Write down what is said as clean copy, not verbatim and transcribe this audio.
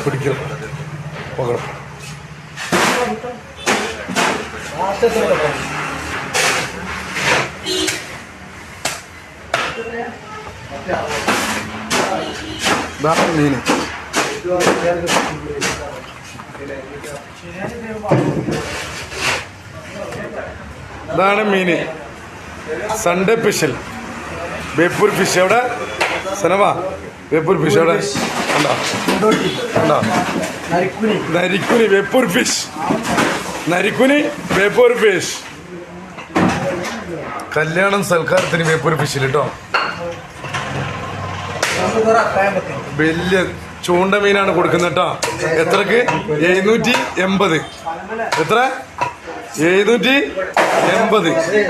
പിടിക്കണം പോകണം. ഇതാണ് മീൻ. ഇതാണ് മീൻ. Sunday special Beypore fish. എവിടെ സനവാ ബേപ്പൂർ ഫിഷ് എവിടെ ഉണ്ടോ? നരിക്കുനി ബേപ്പൂർ ഫിഷ്. നരിക്കുനി ബേപ്പൂർ ഫിഷ്. കല്യാണം സൽക്കാരത്തിന് ബേപ്പൂർ ഫിഷിൽ കേട്ടോ. വലിയ ചൂണ്ട മീനാണ് കൊടുക്കുന്നത് കേട്ടോ. എത്രക്ക്? 780. എത്ര? 780.